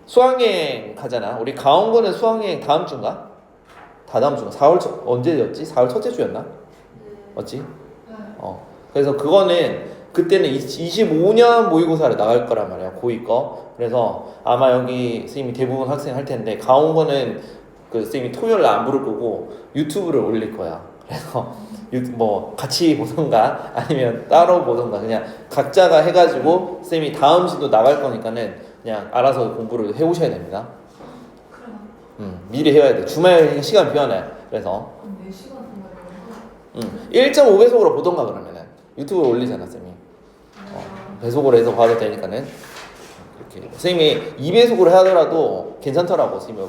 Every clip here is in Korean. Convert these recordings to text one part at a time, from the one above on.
수학여행 가잖아. 우리 가온거는 수학여행 다음 주인가? 다다음 주인가? 4월 언제였지? 4월 첫째 주였나? 맞지? 그래서 그거는 그때는 25년 모의고사를 나갈 거란 말이야. 고2 거. 그래서 아마 여기 선생님이 대부분 학생 할 텐데 가온거는 그 선생님이 토요일 날 안 부를 거고 유튜브를 올릴 거야. 그래서 뭐 같이 보던가 아니면 따로 보던가 그냥 각자가 해가지고 선생님이 다음 시도 나갈 거니까는 그냥 알아서 공부를 해오셔야 됩니다. 미리 해야 돼. 주말 시간 비워놔요. 그래서 4시간 동안 1.5배속으로 보던가 그러면은 유튜브에 올리잖아 쌤이. 배속으로 해서 봐도 되니까는 이렇게 선생님이 2배속으로 하더라도 괜찮더라고. 선생님이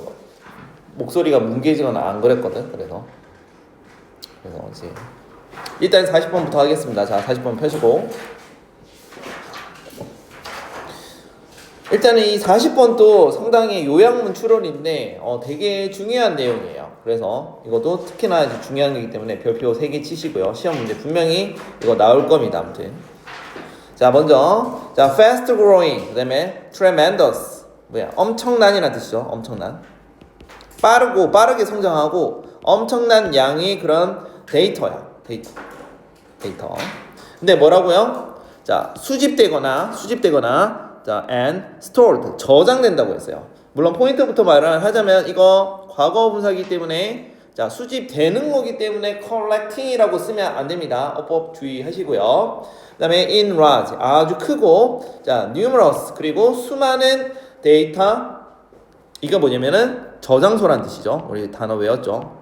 목소리가 뭉개지거나 안 그랬거든. 그래서 이제 일단 40번부터 하겠습니다. 자, 40번 펴시고 일단은 이 40번도 상당히 요약문 추론인데 되게 중요한 내용이에요. 그래서 이것도 특히나 중요한 거기 때문에 별표 3개 치시고요. 시험 문제 분명히 이거 나올 겁니다. 아무튼 자, 먼저 자 fast growing, 그 다음에 tremendous 뭐야? 엄청난이라는 뜻이죠. 엄청난 빠르게 성장하고 엄청난 양의 그런 데이터야. 데이터. 근데 뭐라고요? 자, 수집되거나 자, and stored 저장된다고 했어요. 물론 포인트부터 말을 하자면 이거 과거 분사이기 때문에 자, 수집되는 거기 때문에 collecting이라고 쓰면 안 됩니다. 어법 주의하시고요. 그다음에 in large 아주 크고 자, numerous 그리고 수많은 데이터 이거 뭐냐면은 저장소란 뜻이죠. 우리 단어 외웠죠.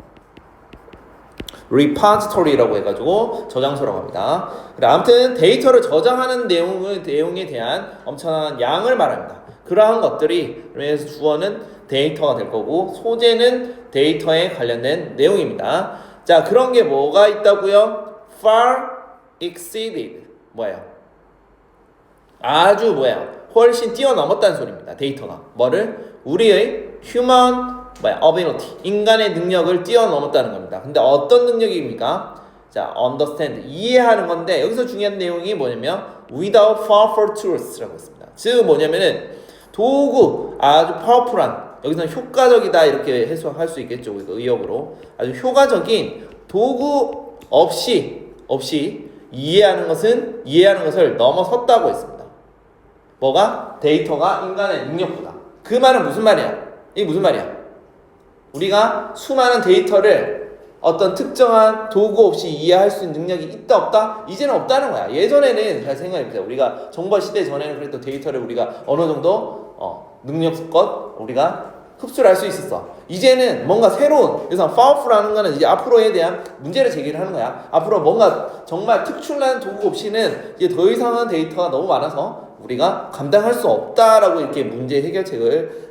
repository라고 해가지고 저장소라고 합니다. 그래, 아무튼 데이터를 저장하는 내용에 대한 엄청난 양을 말합니다. 그러한 것들이 그래서 주어는 데이터가 될 거고 소재는 데이터에 관련된 내용입니다. 자, 그런 게 뭐가 있다고요? far exceeded 뭐예요? 아주 훨씬 뛰어넘었다는 소리입니다. 데이터가 뭐를? 우리의 human ability 인간의 능력을 뛰어넘었다는 겁니다. 근데 어떤 능력입니까? 자, understand 이해하는 건데 여기서 중요한 내용이 뭐냐면 without powerful tools라고 했습니다. 즉 뭐냐면은 도구 아주 파워풀한 여기서는 효과적이다 이렇게 해석할 수 있겠죠. 의역으로 아주 효과적인 도구 없이 이해하는 것을 넘어섰다고 했습니다. 뭐가? 데이터가 인간의 능력보다. 그 말은 무슨 말이야? 이게 무슨 말이야? 우리가 수많은 데이터를 어떤 특정한 도구 없이 이해할 수 있는 능력이 있다 없다? 이제는 없다는 거야. 예전에는 잘 생각해보세요. 우리가 정보 시대 전에는 그래도 데이터를 우리가 어느 정도 능력껏 우리가 흡수를 할 수 있었어. 이제는 뭔가 새로운 그래서 powerful하는 거는 이제 앞으로에 대한 문제를 제기를 하는 거야. 앞으로 뭔가 정말 특출난 도구 없이는 이제 더 이상한 데이터가 너무 많아서 우리가 감당할 수 없다라고 이렇게 문제 해결책을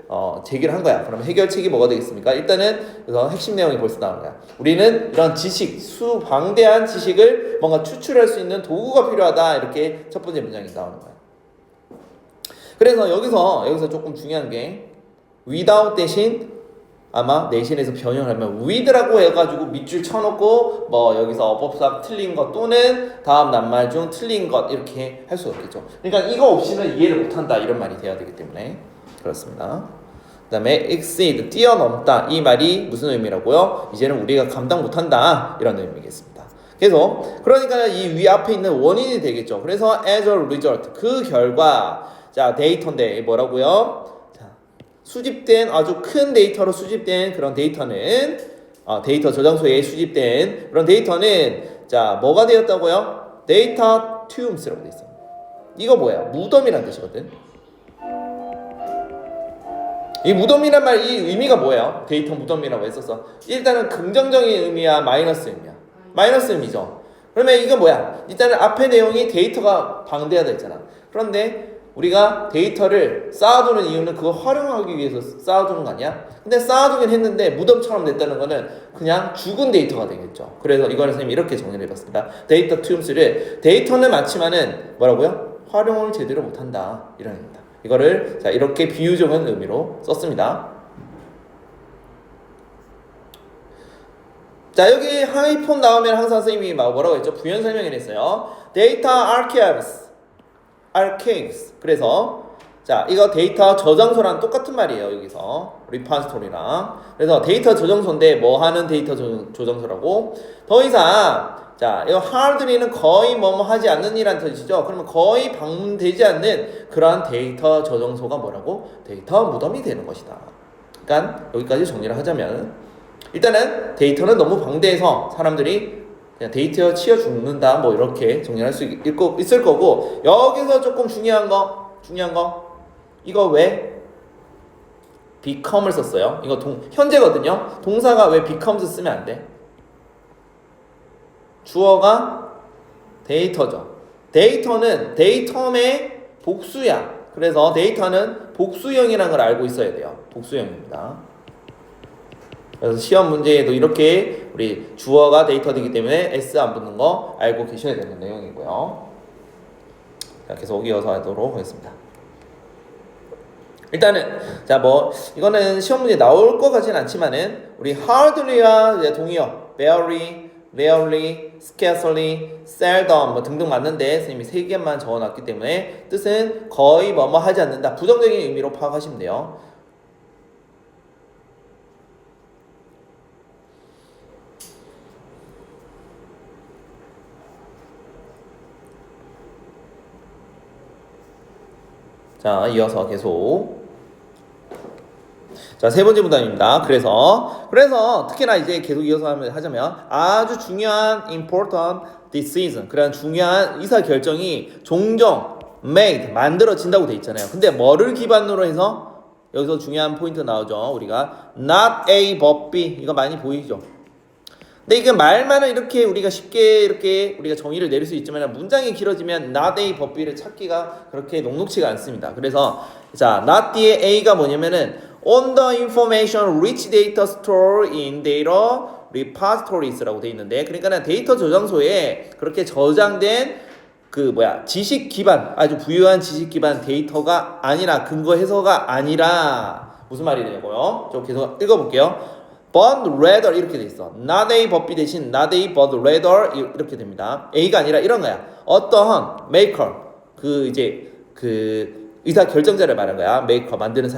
제기를 한 거야. 그럼 해결책이 뭐가 되겠습니까? 일단은 그래서 핵심 내용이 벌써 나온 거야. 우리는 이런 지식, 수방대한 지식을 뭔가 추출할 수 있는 도구가 필요하다. 이렇게 첫 번째 문장이 나오는 거야. 그래서 여기서 조금 중요한 게 without 대신 아마 내신에서 변형을 하면 with라고 해가지고 밑줄 쳐놓고 뭐 여기서 어법상 틀린 것 또는 다음 낱말 중 틀린 것 이렇게 할 수가 없겠죠. 그러니까 이거 없이는 이해를 못한다 이런 말이 돼야 되기 때문에 그렇습니다. 그 다음에 exceed 뛰어넘다 이 말이 무슨 의미라고요? 이제는 우리가 감당 못한다 이런 의미겠습니다. 그래서 그러니까 이 위 앞에 있는 원인이 되겠죠. 그래서 as a result 그 결과 자 데이터인데 뭐라고요? 수집된 아주 큰 데이터로 수집된 그런 데이터는 데이터 저장소에 수집된 그런 데이터는 자 뭐가 되었다고요? 데이터 튠스라고 되어 있어요. 이거 뭐야? 무덤이란 뜻이거든. 이 무덤이란 말 이 의미가 뭐예요? 데이터 무덤이라고 했었어. 일단은 긍정적인 의미야, 마이너스 의미야? 마이너스 의미죠. 그러면 이거 뭐야? 일단은 앞에 내용이 데이터가 방대하다 했잖아. 그런데 우리가 데이터를 쌓아두는 이유는 그걸 활용하기 위해서 쌓아두는 거 아니야? 근데 쌓아두긴 했는데 무덤처럼 됐다는 거는 그냥 죽은 데이터가 되겠죠. 그래서 이거는 선생님이 이렇게 정리를 해봤습니다. 데이터 튠스를 데이터는 많지만은 뭐라고요? 활용을 제대로 못한다 이런 의미입니다. 이거를 자 이렇게 비유적인 의미로 썼습니다. 자 여기 하이폰 나오면 항상 선생님이 뭐라고 했죠? 부연 설명을 했어요. 데이터 archives. 그래서 자, 이거 데이터 저장소랑 똑같은 말이에요. 여기서 리파지토리랑. 그래서 데이터 저장소인데 뭐 하는 데이터 저장소라고? 더 이상 자, 이거 하드리는 거의 뭐뭐 하지 않는 이란 뜻이죠. 그러면 거의 방문되지 않는 그러한 데이터 저장소가 뭐라고? 데이터 무덤이 되는 것이다. 그러니까 여기까지 정리를 하자면 일단은 데이터는 너무 방대해서 사람들이 그냥 데이터 치여 죽는다 뭐 이렇게 정리할 수 있을 거고, 여기서 조금 중요한 거 이거 왜 become을 썼어요? 이거 현재거든요. 동사가 왜 becomes 쓰면 안 돼? 주어가 데이터죠. 데이터는 데이터의 복수야. 그래서 데이터는 복수형이라는 걸 알고 있어야 돼요. 복수형입니다. 그래서 시험 문제에도 이렇게 우리 주어가 데이터 되기 때문에 S 안 붙는 거 알고 계셔야 되는 내용이고요. 자, 계속 이어서 하도록 하겠습니다. 일단은 자, 뭐 이거는 시험 문제 나올 것 같지는 않지만은 우리 hardly와 동의어 rarely, scarcely, seldom 뭐 등등 맞는데 선생님이 3개만 적어놨기 때문에 뜻은 거의 뭐뭐 하지 않는다, 부정적인 의미로 파악하시면 돼요. 자, 이어서 계속 자, 세 번째 문단입니다. 그래서 특히나 이제 계속 이어서 하자면 아주 중요한 important decision, 그런 중요한 의사 결정이 종종 made 만들어진다고 돼 있잖아요. 근데 뭐를 기반으로 해서 여기서 중요한 포인트 나오죠. 우리가 not A but B, 이거 많이 보이죠. 근데 이게 말만은 이렇게 우리가 쉽게 이렇게 우리가 정의를 내릴 수 있지만 문장이 길어지면 not A but B를 찾기가 그렇게 녹록치가 않습니다. 그래서 자, not 뒤에 A가 뭐냐면은 on the information rich data stored in data repositories라고 돼 있는데, 그러니까 데이터 저장소에 그렇게 저장된 지식 기반, 아주 부유한 지식 기반 데이터가 아니라, 근거 해서가 아니라 무슨 말이 되냐고요? 저 계속 읽어볼게요. but rather 이렇게 돼 있어. not A but B 대신 not A but rather 이렇게 됩니다. A가 아니라 이런 거야. 어떠한 maker, 의사 결정자를 말한 거야. 메이커, 만드는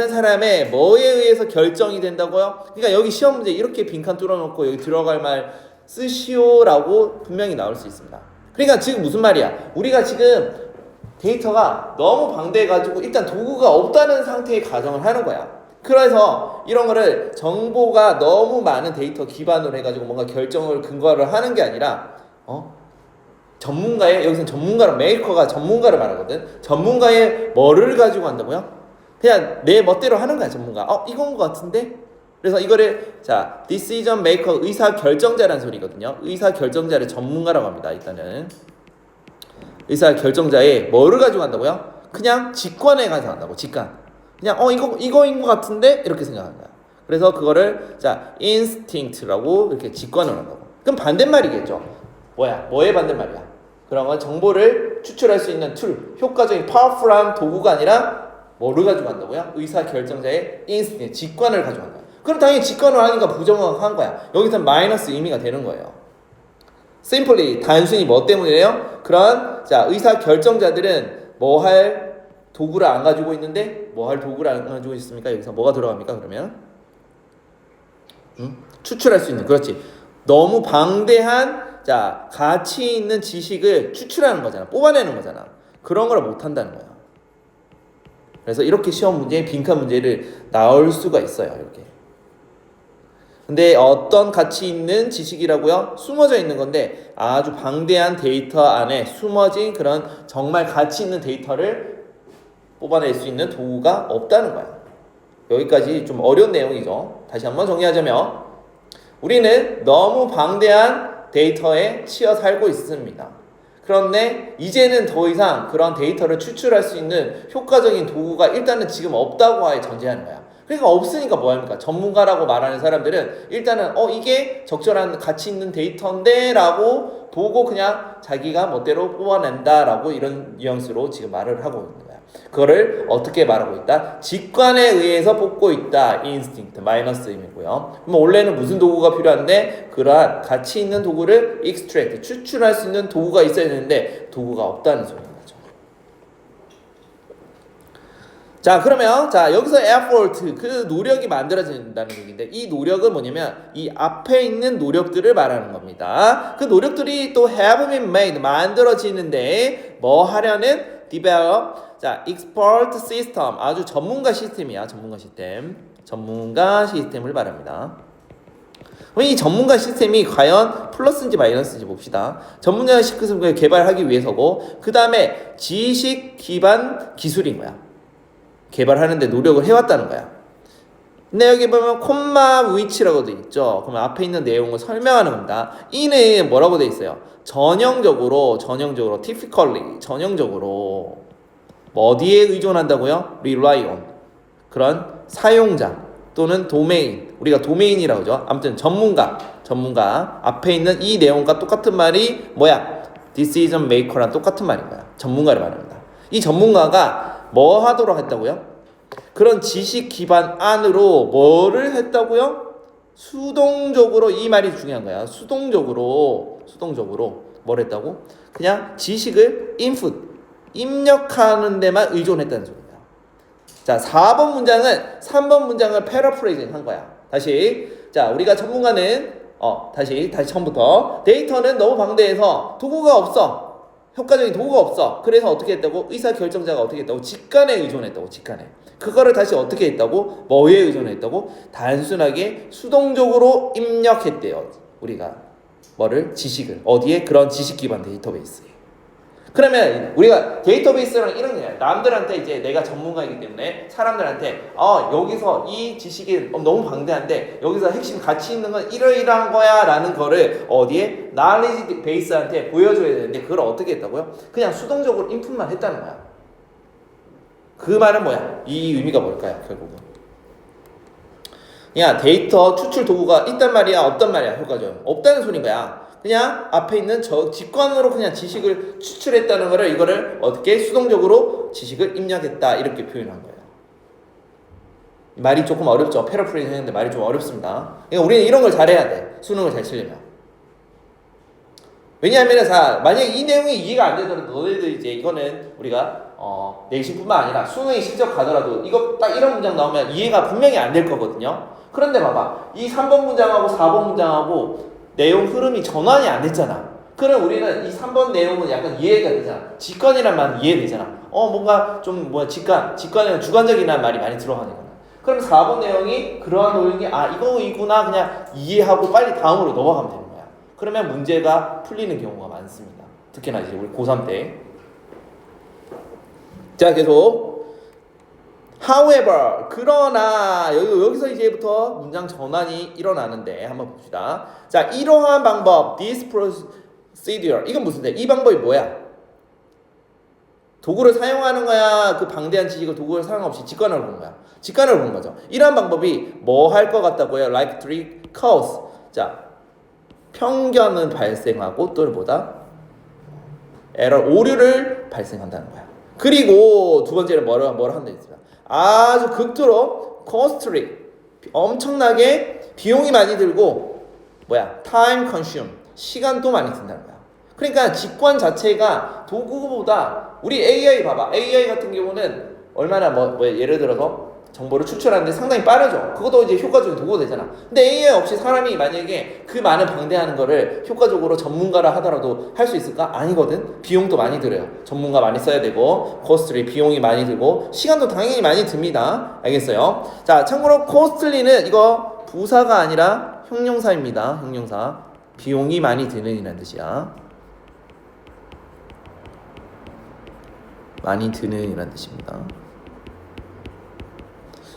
사람의 뭐에 의해서 결정이 된다고요? 그러니까 여기 시험 문제 이렇게 빈칸 뚫어놓고 여기 들어갈 말 쓰시오라고 분명히 나올 수 있습니다. 그러니까 지금 무슨 말이야? 우리가 지금 데이터가 너무 방대해가지고 일단 도구가 없다는 상태의 가정을 하는 거야. 그래서 이런 거를 정보가 너무 많은 데이터 기반으로 해가지고 뭔가 결정을 근거를 하는 게 아니라 여기서는 전문가를, 메이커가 전문가를 말하거든. 전문가의 뭐를 가지고 한다고요? 그냥 내 멋대로 하는 거야, 전문가. 이건 것 같은데? 그래서 이거를, 자, decision maker, 의사 결정자라는 소리거든요. 의사 결정자를 전문가라고 합니다, 일단은. 의사 결정자의 뭐를 가지고 한다고요? 그냥 직관에 가서 한다고, 직관. 그냥, 이거인 것 같은데? 이렇게 생각하는 거야. 그래서 그거를, 자, instinct라고 이렇게 직관을 한다고. 그럼 반대말이겠죠. 뭐의 반대말이야? 그런 건 정보를 추출할 수 있는 툴, 효과적인 파워풀한 도구가 아니라 뭐를 가지고 한다고요? 의사 결정자의 인스팅트, 직관을 가지고 한다. 그럼 당연히 직관을 하니까 부정확한 거야. 여기서는 마이너스 의미가 되는 거예요. simply, 단순히 뭐 때문이래요? 그런, 자, 의사 결정자들은 뭐 할 도구를 안 가지고 있는데 뭐 할 도구를 안 가지고 있습니까? 여기서 뭐가 들어갑니까? 그러면 추출할 수 있는, 그렇지. 너무 방대한, 자, 가치 있는 지식을 추출하는 거잖아. 뽑아내는 거잖아. 그런 걸 못 한다는 거야. 그래서 이렇게 시험 문제에 빈칸 문제를 나올 수가 있어요. 이렇게. 근데 어떤 가치 있는 지식이라고요? 숨어져 있는 건데 아주 방대한 데이터 안에 숨어진 그런 정말 가치 있는 데이터를 뽑아낼 수 있는 도구가 없다는 거야. 여기까지 좀 어려운 내용이죠. 다시 한번 정리하자면 우리는 너무 방대한 데이터에 치여 살고 있습니다. 그런데 이제는 더 이상 그런 데이터를 추출할 수 있는 효과적인 도구가 일단은 지금 없다고 전제하는 거야. 그러니까 없으니까 뭐 합니까? 전문가라고 말하는 사람들은 일단은 이게 적절한 가치 있는 데이터인데 라고 보고 그냥 자기가 멋대로 뽑아낸다 라고 이런 뉘앙스로 지금 말을 하고 있는 거야. 그거를 어떻게 말하고 있다? 직관에 의해서 뽑고 있다. instinct, 마이너스 의미고요. 그럼 원래는 무슨 도구가 필요한데 그러한 가치 있는 도구를 extract, 추출할 수 있는 도구가 있어야 되는데 도구가 없다는 소리인 거죠. 자, 그러면 자 여기서 effort 그 노력이 만들어진다는 얘기인데 이 노력은 뭐냐면 이 앞에 있는 노력들을 말하는 겁니다. 그 노력들이 또 have been made 만들어지는데 뭐 하려는 develop 자 expert system 아주 전문가 시스템이야. 전문가 시스템을 말합니다. 그럼 이 전문가 시스템이 과연 플러스인지 마이너스인지 봅시다. 전문가 시스템을 개발하기 위해서고 그 다음에 지식 기반 기술인 거야. 개발하는데 노력을 해왔다는 거야. 근데 여기 보면 콤마 위치라고 돼 있죠. 그러면 앞에 있는 내용을 설명하는 겁니다. 이는 뭐라고 돼 있어요? 전형적으로 typically 전형적으로 뭐 어디에 의존한다고요? rely on 그런 사용자 또는 도메인 우리가 도메인이라고 하죠. 아무튼 전문가 앞에 있는 이 내용과 똑같은 말이 뭐야? decision maker랑 똑같은 말인 거야. 전문가를 말합니다. 이 전문가가 뭐 하도록 했다고요? 그런 지식 기반 안으로 뭐를 했다고요? 수동적으로 이 말이 중요한 거야. 수동적으로 뭘 했다고? 그냥 지식을 입력하는 데만 의존했다는 소리야. 자, 4번 문장은 3번 문장을 패러프레이징 한 거야. 다시 자, 우리가 전문가는 다시 처음부터 데이터는 너무 방대해서 도구가 없어. 효과적인 도구가 없어. 그래서 어떻게 했다고? 의사결정자가 어떻게 했다고? 직관에 의존했다고. 직관에. 그거를 다시 어떻게 했다고? 뭐에 의존했다고? 단순하게 수동적으로 입력했대요. 우리가 뭐를? 지식을. 어디에? 그런 지식 기반 데이터베이스에. 그러면 우리가 데이터베이스랑 이런 거야. 남들한테 이제 내가 전문가이기 때문에 사람들한테 여기서 이 지식이 너무 방대한데 여기서 핵심 가치 있는 건 이러이러한 거야 라는 거를 어디에? knowledge 베이스한테 보여줘야 되는데 그걸 어떻게 했다고요? 그냥 수동적으로 인풋만 했다는 거야. 그 말은 뭐야? 이 의미가 뭘까요? 결국은 야 데이터 추출 도구가 있단 말이야 없단 말이야 효과적 없다는 소린 거야. 그냥 앞에 있는 저 직관으로 그냥 지식을 추출했다는 거를 이거를 어떻게 수동적으로 지식을 입력했다 이렇게 표현한 거예요. 말이 조금 어렵죠. 패러프레이징 했는데 말이 좀 어렵습니다. 그러니까 우리는 이런 걸 잘해야 돼. 수능을 잘 치려면. 왜냐하면 만약에 이 내용이 이해가 안 되더라도 너희들 이제 이거는 우리가 내신뿐만 아니라 수능에 실적 가더라도 이거 딱 이런 문장 나오면 이해가 분명히 안 될 거거든요. 그런데 봐봐. 이 3번 문장하고 4번 문장하고 내용 흐름이 전환이 안 됐잖아. 그럼 우리는 이 3번 내용은 약간 이해가 되잖아. 직관이란 말은 이해되잖아. 뭔가 좀 직관에는 주관적이라는 말이 많이 들어가니까. 그럼 4번 내용이 그러한 내용이 이거이구나 그냥 이해하고 빨리 다음으로 넘어가면 되는 거야. 그러면 문제가 풀리는 경우가 많습니다. 특히나 이제 우리 고3 때. 자, 계속. However, 그러나 여기서 이제부터 문장 전환이 일어나는데 한번 봅시다. 자, 이러한 방법, this procedure, 이건 무슨 데? 이 방법이 뭐야? 도구를 사용하는 거야? 그 방대한 지식을 도구를 사용 없이 직관을 보는 거야? 직관을 보는 거죠. 이러한 방법이 뭐 할 것 같다고요? Like three cause. 자, 편견을 발생하고 또 뭐다? 오류를 발생한다는 거야. 그리고 두 번째는 뭐를 한다 했습니다. 아주 극도로 costly 엄청나게 비용이 많이 들고 time consume 시간도 많이 든다는 거야. 그러니까 직관 자체가 도구보다 우리 AI 봐봐. AI 같은 경우는 얼마나 예를 들어서 정보를 추출하는데 상당히 빠르죠. 그것도 이제 효과적인 도구가 되잖아. 근데 AI 없이 사람이 만약에 그 많은 방대하는 거를 효과적으로 전문가라 하더라도 할 수 있을까? 아니거든. 비용도 많이 들어요. 전문가 많이 써야 되고 코스트리 비용이 많이 들고 시간도 당연히 많이 듭니다. 알겠어요? 자, 참고로 코스트리는 이거 부사가 아니라 형용사입니다. 형용사. 비용이 많이 드는 이라는 뜻이야. 많이 드는 이라는 뜻입니다.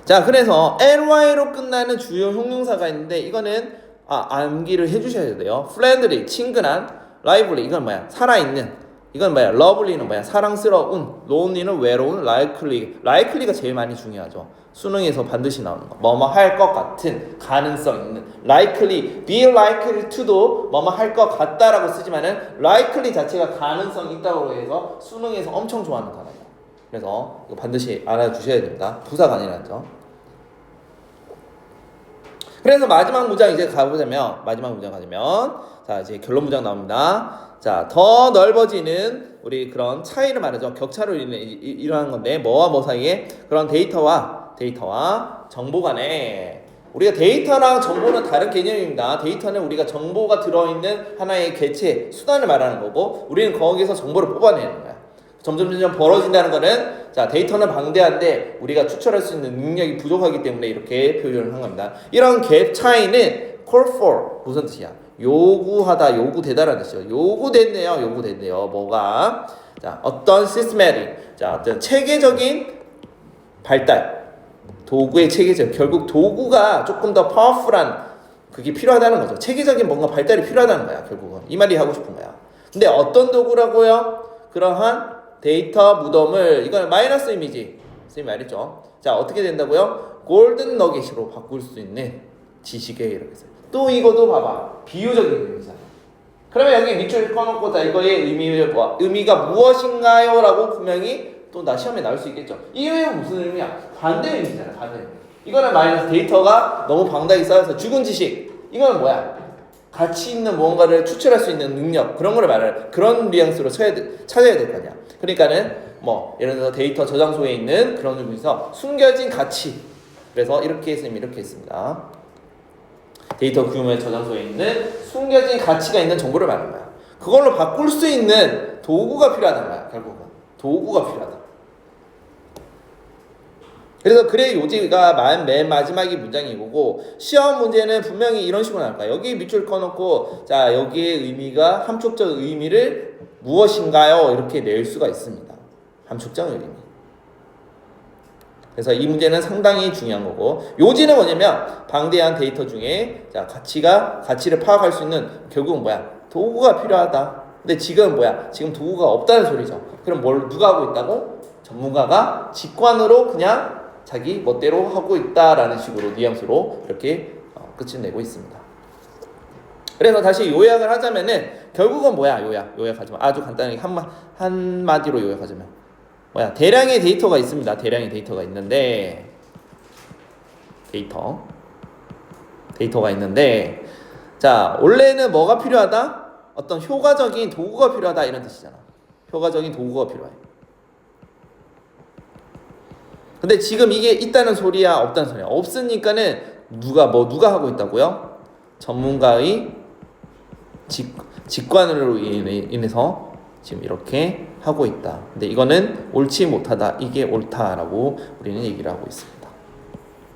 자, 그래서 ly로 끝나는 주요 형용사가 있는데 이거는 암기를 해주셔야 돼요. friendly, 친근한, lively, 이건 뭐야? 살아있는. 이건 뭐야? lovely는 뭐야? 사랑스러운, lonely는 외로운, likely가 제일 많이 중요하죠. 수능에서 반드시 나오는 거. 뭐뭐 할 것 같은, 가능성 있는. likely, be likely to도 뭐뭐 할 것 같다라고 쓰지만은 likely 자체가 가능성 있다고 해서 수능에서 엄청 좋아하는 단어예요. 그래서 이거 반드시 알아주셔야 됩니다. 부사가 아니라죠. 그래서 마지막 문장 이제 가보자면 자 이제 결론 문장 나옵니다. 자, 더 넓어지는 우리 그런 차이를 말하죠. 격차로 일어나는 건데 뭐와 뭐 사이에 그런 데이터와 정보 간에 우리가 데이터랑 정보는 다른 개념입니다. 데이터는 우리가 정보가 들어있는 하나의 개체, 수단을 말하는 거고 우리는 거기서 정보를 뽑아내는 거야. 점점 벌어진다는 거는 자 데이터는 방대한데 우리가 추출할 수 있는 능력이 부족하기 때문에 이렇게 표현을 한 겁니다. 이런 갭 차이는 call for 무슨 뜻이야? 요구하다, 요구되다라는 뜻이죠. 요구됐네요. 뭐가? 자 어떤 systematic, 자 어떤 체계적인 발달, 도구의 체계적, 결국 도구가 조금 더 파워풀한 그게 필요하다는 거죠. 체계적인 뭔가 발달이 필요하다는 거야. 결국은 이 말이 하고 싶은 거야. 근데 어떤 도구라고요? 그러한 데이터 무덤을 이건 마이너스 이미지 선생님이 말했죠. 자 어떻게 된다고요? 골든 너겟으로 바꿀 수 있는 지식의 이렇게 해서 또 이것도 봐봐 비유적인 의미잖아. 그러면 여기 밑줄 꺼놓고 자 이거의 의미가 무엇인가요? 라고 분명히 또 나 시험에 나올 수 있겠죠. 이 의미는 무슨 의미야? 반대 의미잖아. 반대 의미. 이거는 마이너스 데이터가 너무 방대하게 쌓여서 죽은 지식. 이거는 뭐야? 가치 있는 무언가를 추출할 수 있는 능력 그런 거를 말할 그런 뉘앙스로 찾아야 될 거 아니야. 그러니까는 뭐 예를 들어서 데이터 저장소에 있는 그런 의미에서 숨겨진 가치. 그래서 이렇게 했습니다. 데이터 규모의 저장소에 있는 숨겨진 가치가 있는 정보를 말하는 거야. 그걸로 바꿀 수 있는 도구가 필요하다는 거야. 결국은 도구가 필요하다. 그래서 그래 요지가 맨 마지막이 문장이 이거고 시험 문제는 분명히 이런 식으로 나올 거야. 여기 밑줄 꺼놓고 자 여기의 의미가 함축적 의미를 무엇인가요? 이렇게 낼 수가 있습니다. 함축적 의미. 그래서 이 문제는 상당히 중요한 거고 요지는 뭐냐면 방대한 데이터 중에 자 가치를 파악할 수 있는 결국은 뭐야? 도구가 필요하다. 근데 지금 뭐야? 지금 도구가 없다는 소리죠. 그럼 누가 하고 있다고? 전문가가 직관으로 그냥 자기 멋대로 하고 있다라는 식으로 뉘앙스로 이렇게 끝을 내고 있습니다. 그래서 다시 요약을 하자면은 결국은 뭐야? 요약하자면 아주 간단하게 한마디로 요약하자면 뭐야? 대량의 데이터가 있습니다. 대량의 데이터가 있는데 데이터가 있는데 자 원래는 뭐가 필요하다? 어떤 효과적인 도구가 필요하다 이런 뜻이잖아. 효과적인 도구가 필요해. 근데 지금 이게 있다는 소리야, 없다는 소리야. 없으니까는 누가 하고 있다고요? 전문가의 직관으로 인해서 지금 이렇게 하고 있다. 근데 이거는 옳지 못하다, 이게 옳다라고 우리는 얘기를 하고 있습니다.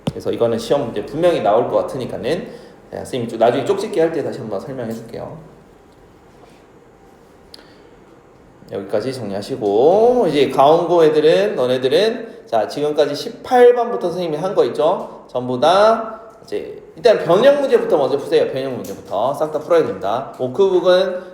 그래서 이거는 시험 문제 분명히 나올 것 같으니까는 선생님이 나중에 쪽집기 할 때 다시 한번 설명해 줄게요. 여기까지 정리하시고 이제 가온고 애들은 너네들은 자 지금까지 18번부터 선생님이 한 거 있죠? 전부 다 이제 일단 변형 문제부터 먼저 푸세요. 변형 문제부터 싹 다 풀어야 됩니다. 워크북은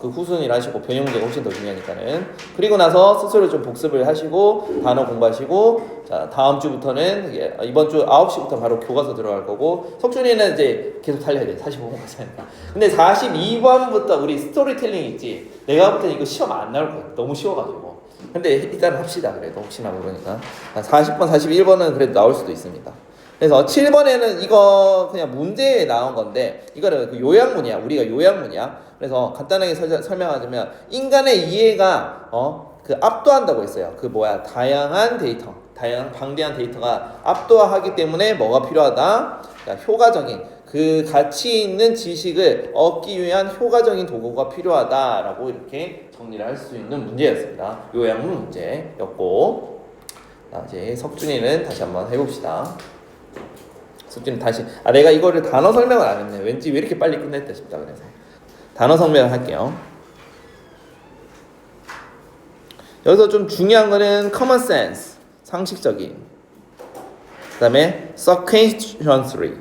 그 후순위를 하시고 변형 문제가 훨씬 더 중요하니까는 그리고 나서 스스로 좀 복습을 하시고 단어 공부하시고 자 다음 주부터는 이번 주 9시부터 바로 교과서 들어갈 거고 석준이는 이제 계속 달려야 돼. 45번까지 하니까. 근데 42번부터 우리 스토리텔링 있지. 내가 볼 때는 이거 시험 안 나올 거야. 너무 쉬워가지고. 근데 일단 합시다. 그래도 혹시나 모르니까 40번, 41번은 그래도 나올 수도 있습니다. 그래서 7번에는 이거 그냥 문제에 나온 건데 이거는 그 요약문이야. 우리가 요약문이야. 그래서 간단하게 설명하자면 인간의 이해가 그 압도한다고 했어요. 그 다양한 데이터, 방대한 데이터가 압도하기 때문에 뭐가 필요하다? 그러니까 효과적인 그 가치 있는 지식을 얻기 위한 효과적인 도구가 필요하다라고 이렇게 정리를 할 수 있는 문제였습니다. 요약문 문제였고 이제 석준이는 다시 한번 해봅시다. 석준이 다시 내가 이거를 단어 설명을 안 했네. 왠지 왜 이렇게 빨리 끝냈다 싶다. 그래서 단어 설명을 할게요. 여기서 좀 중요한 거는 common sense, 상식적인. 그 다음에 sequentially,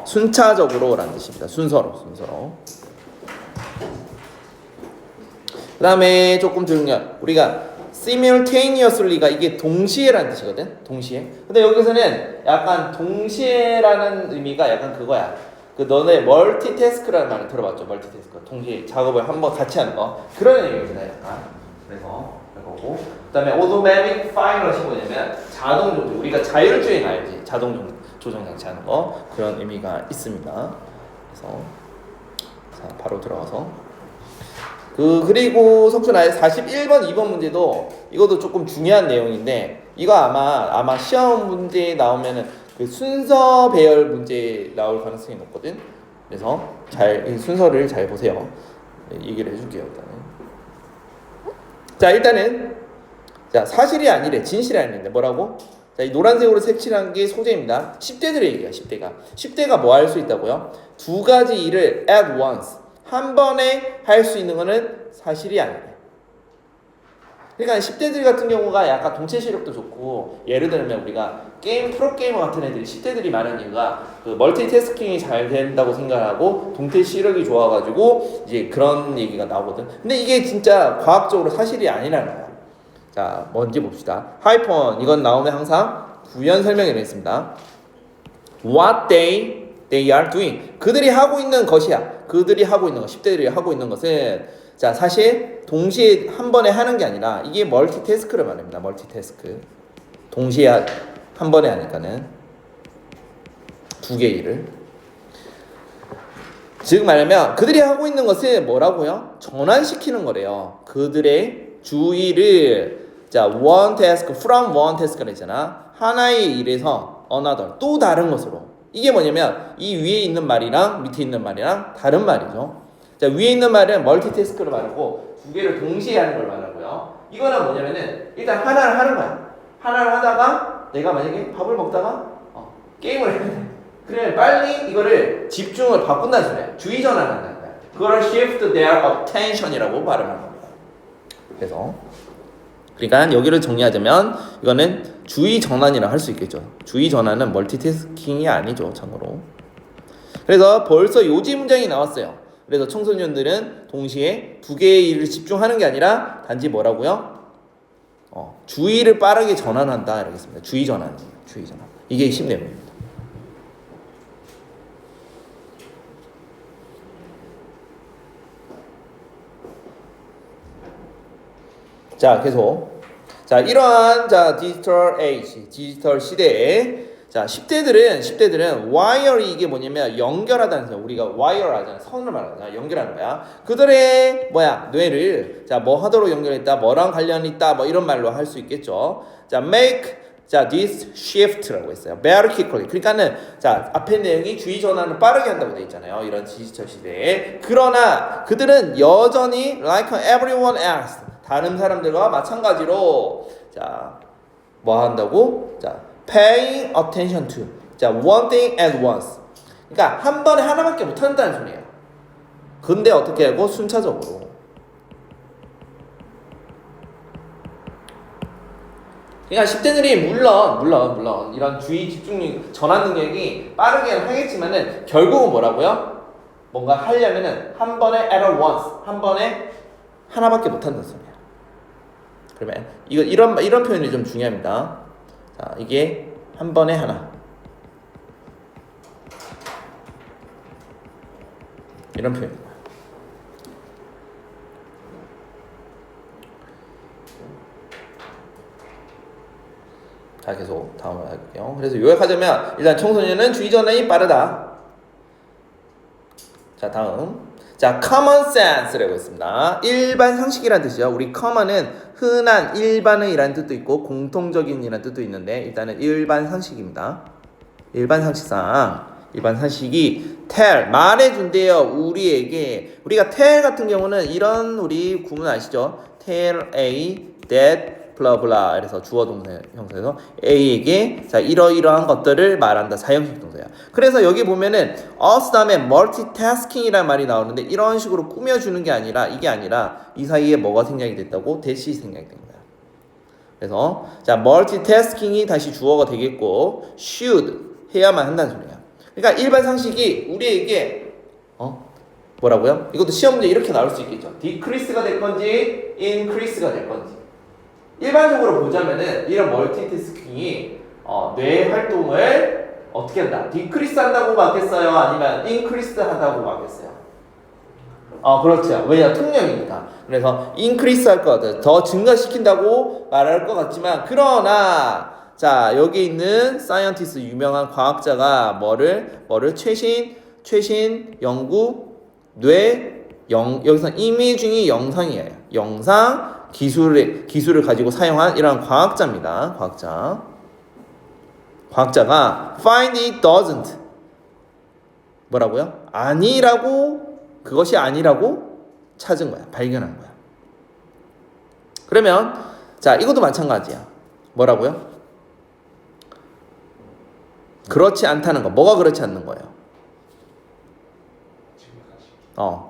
순차적으로라는 뜻입니다. 순서로. 그 다음에 조금 중요한 우리가 simultaneously가 이게 동시에라는 뜻이거든. 동시에. 근데 여기서는 약간 동시에라는 의미가 약간 그거야. 그 너네 멀티태스크라는 말을 들어봤죠? 멀티태스크. 동시에 작업을 한번 같이 하는 거. 그런 의미입니다. 약간. 그래서 거고, 그다음에 automatic pilot이 뭐냐면 자동 조절. 우리가 자율주행 알지? 자동 조정 장치 하는 거 그런 의미가 있습니다. 그래서 자 바로 들어가서 그리고 석준 아예 41번 2번 문제도 이것도 조금 중요한 내용인데 이거 아마 시험 문제에 나오면은 그 순서 배열 문제 나올 가능성이 높거든. 그래서 잘 순서를 잘 보세요. 얘기를 해줄게요. 일단은 자 사실이 아니래 진실이 아닌데 뭐라고? 자, 이 노란색으로 색칠한 게 소재입니다. 10대들의 얘기야. 10대가 뭐 할 수 있다고요? 두 가지 일을 at once 한 번에 할 수 있는 거는 사실이 아니래. 그러니까 10대들 같은 경우가 약간 동체 시력도 좋고 예를 들면 우리가 프로게이머 같은 애들이 10대들이 많은 이유가 그 멀티태스킹이 잘 된다고 생각하고 동체 시력이 좋아가지고 이제 그런 얘기가 나오거든. 근데 이게 진짜 과학적으로 사실이 아니라는 거야. 자, 뭔지 봅시다. 하이폰 이건 나오면 항상 구현 설명이 있습니다. What they are doing. 그들이 하고 있는 것이야. 그들이 하고 있는 것, 10대들이 하고 있는 것은 자, 사실 동시에 한 번에 하는 게 아니라 이게 멀티태스크를 말합니다. 멀티태스크. 동시에 한 번에 하니까는 두 개의 일을. 즉 말하면 그들이 하고 있는 것은 뭐라고요? 전환시키는 거래요. 그들의 주의를 자, one task from one task가 있잖아. 하나의 일에서 another 또 다른 것으로. 이게 뭐냐면 이 위에 있는 말이랑 밑에 있는 말이랑 다른 말이죠. 자, 위에 있는 말은 멀티태스크를 말하고 두 개를 동시에 하는 걸 말하고요. 이거는 뭐냐면은 일단 하나를 하는 거야. 하나를 하다가 내가 만약에 밥을 먹다가 게임을 해. 그래 빨리 이거를 집중을 바꾼다는 소리야. 주의 전환한다는 거야. 그거를 shift their attention이라고 발음하는 겁니다. 그래서 그러니까 여기를 정리하자면 이거는 주의 전환이라 할 수 있겠죠. 주의 전환은 멀티태스킹이 아니죠, 참고로. 그래서 벌써 요지 문장이 나왔어요. 그래서 청소년들은 동시에 두 개의 일을 집중하는 게 아니라 단지 뭐라고요? 주의를 빠르게 전환한다 이렇게 했습니다. 주의 전환. 이게 핵심내용입니다. 자, 계속. 자, 이러한 디지털 에이지, 디지털 시대에 자, 10대들은 와이어리 이게 뭐냐면 연결하다는 거예요. 우리가 와이어를 하잖아. 선을 말하잖아. 연결하는 거야. 그들의 뇌를 뭐 하도록 연결했다. 뭐랑 관련이 있다. 뭐 이런 말로 할 수 있겠죠. 자, make this shift라고 했어요. very quickly. 그러니까는 앞에 내용이 주의 전환을 빠르게 한다고 돼 있잖아요. 이런 디지털 시대에. 그러나 그들은 여전히 like everyone else 다른 사람들과 마찬가지로 뭐 한다고? paying attention to one thing at once. 그러니까 한 번에 하나밖에 못 한다는 소리예요. 근데 어떻게 하고 순차적으로. 그러니까 10대들이 물론 이런 주의 집중력 전환 능력이 빠르게 하겠지만은 결국은 뭐라고요? 뭔가 하려면은 한 번에 at once 한 번에 하나밖에 못 한다는 소리예요. 그러면 이런 표현이 좀 중요합니다. 자, 이게 한 번에 하나. 이런 표현입니다. 자, 계속 다음으로 할게요. 그래서 요약하자면 일단 청소년은 주의 전환이 빠르다. 자, 다음. 자, common sense라고 있습니다. 일반 상식이라는 뜻이죠. 우리 common은 흔한, 일반의 이라는 뜻도 있고 공통적인 이라는 뜻도 있는데 일단은 일반 상식입니다. 일반 상식이 tell, 말해준대요. 우리에게. 우리가 tell 같은 경우는 이런 우리 구문 아시죠? tell A that blah blah. 그래서 주어 동사 형사에서 A에게 이러이러한 것들을 말한다. 사형식 동사야. 그래서 여기 보면은 us 다음에 multitasking이라는 말이 나오는데 이런 식으로 꾸며주는 게 아니라 이게 아니라 이 사이에 뭐가 생략이 됐다고? 대시 생략이 된 거야. 그래서 multitasking이 다시 주어가 되겠고 should 해야만 한다는 소리야. 그러니까 일반 상식이 우리에게 뭐라고요? 이것도 시험 문제 이렇게 나올 수 있겠죠. decrease가 될 건지 increase가 될 건지. 일반적으로 보자면은 이런 멀티태스킹이 뇌 활동을 어떻게 한다? 디크리스 한다고 맞겠어요? 아니면 인크리스 한다고 맞겠어요? 그렇죠. 왜냐 통력이니까. 그래서 increase 할 것 같아요. 더 증가시킨다고 말할 것 같지만 그러나 자 여기 있는 사이언티스트 유명한 과학자가 뭐를 최신 연구 여기서 이미징이 영상이에요. 영상 기술을 가지고 사용한 이런 과학자입니다. 과학자가 find it doesn't 뭐라고요? 그것이 아니라고 찾은 거야. 발견한 거야. 그러면 자 이것도 마찬가지야. 뭐라고요? 그렇지 않다는 거. 뭐가 그렇지 않는 거예요?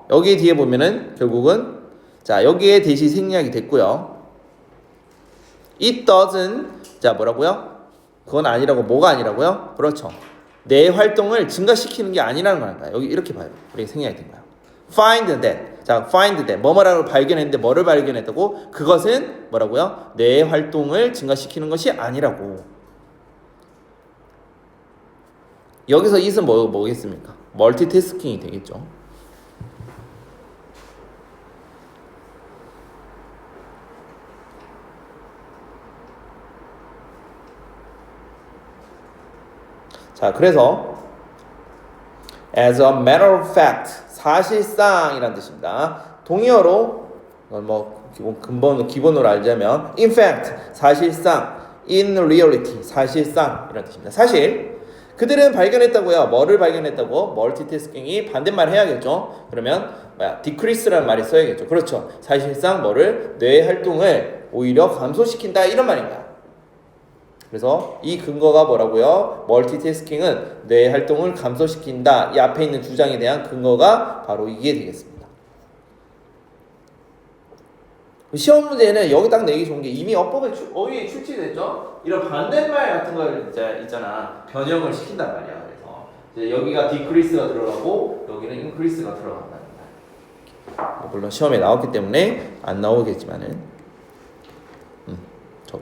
여기 뒤에 보면은 결국은 자 여기에 대시 생략이 됐고요. It doesn't 자 뭐라고요? 그건 아니라고. 뭐가 아니라고요? 그렇죠. 내 활동을 증가시키는 게 아니라는 거니까 여기 이렇게 봐요. 우리 생략이 된 거야. Find that. 자, find that. 뭐뭐라고 발견했는데 뭐를 발견했다고? 그것은 뭐라고요? 내 활동을 증가시키는 것이 아니라고. 여기서 it은 뭐겠습니까? 멀티태스킹이 되겠죠. 자, 그래서 as a matter of fact, 사실상이란 뜻입니다. 동의어로 기본으로 알자면 in fact, 사실상, in reality, 사실상 이런 뜻입니다. 사실 그들은 발견했다고요. 뭐를 발견했다고? 멀티태스킹이 반대말 해야겠죠. 그러면 decrease라는 말이 써야겠죠. 그렇죠. 사실상 뇌 활동을 오히려 감소시킨다 이런 말입니다. 그래서 이 근거가 뭐라고요? 멀티태스킹은 뇌 활동을 감소시킨다. 이 앞에 있는 주장에 대한 근거가 바로 이게 되겠습니다. 시험 문제는 여기 딱 내기 좋은 게 이미 어휘에 출제됐죠? 이런 반대말 같은 걸 있잖아. 변형을 시킨단 말이야. 그래서 이제 여기가 decrease가 들어가고 여기는 increase가 들어간다는 거야. 물론 시험에 나왔기 때문에 안 나오겠지만은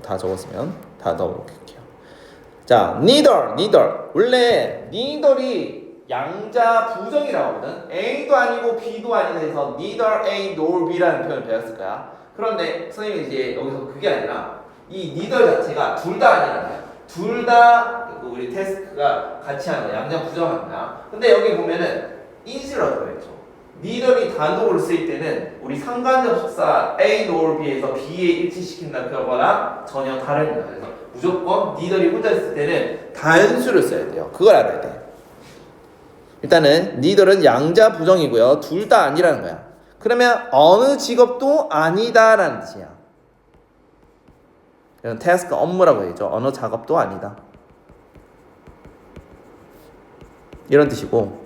다 적었으면 다 넣어볼게요. 자, neither 원래 neither이 양자 부정이라고 하거든. A도 아니고 B도 아니다 해서 neither A nor B라는 표현을 배웠을 거야. 그런데 선생님이 이제 여기서 그게 아니라 이 neither 자체가 둘 다 아니라는 거야. 둘 다 우리 테스트가 같이 하는 거야. 양자 부정하는 거야. 근데 여기 보면은 is라고 했죠. neither이 단독으로 쓰일 때는 우리 상관접속사 A nor B에서 B에 일치시킨다는 표현과 전혀 다릅니다. 그래서 무조건 neither이 혼자 있을 때는 단수를 써야 돼요. 그걸 알아야 돼. 일단은 neither은 양자 부정이고요. 둘 다 아니라는 거야. 그러면 어느 직업도 아니다라는 뜻이야. 이건 태스크 업무라고 해야죠. 어느 작업도 아니다. 이런 뜻이고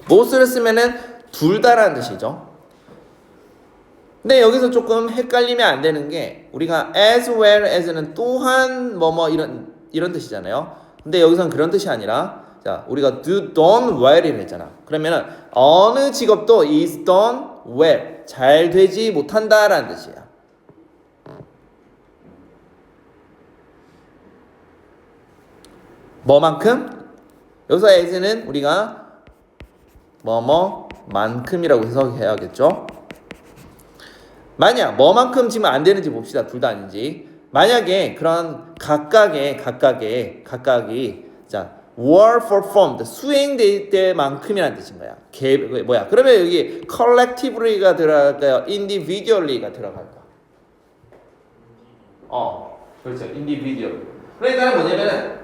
most를 쓰면은 둘 다라는 뜻이죠. 근데 여기서 조금 헷갈리면 안 되는 게 우리가 as well as는 또한 이런 뜻이잖아요. 근데 여기서는 그런 뜻이 아니라 자 우리가 do done well이라 했잖아. 그러면은 어느 직업도 is done well 잘 되지 못한다라는 뜻이야. 뭐만큼? 여기서 as는 우리가 만큼이라고 해석해야겠죠. 만약 뭐만큼 지금 안 되는지 봅시다. 둘 다 아닌지. 만약에 그런 각각이 자 were performed 수행될 때만큼이라는 뜻인 거야. 그러면 여기 collectively가 들어갈까요? individually가 들어갈까? 그렇죠. individual. 그러니까 뭐냐면은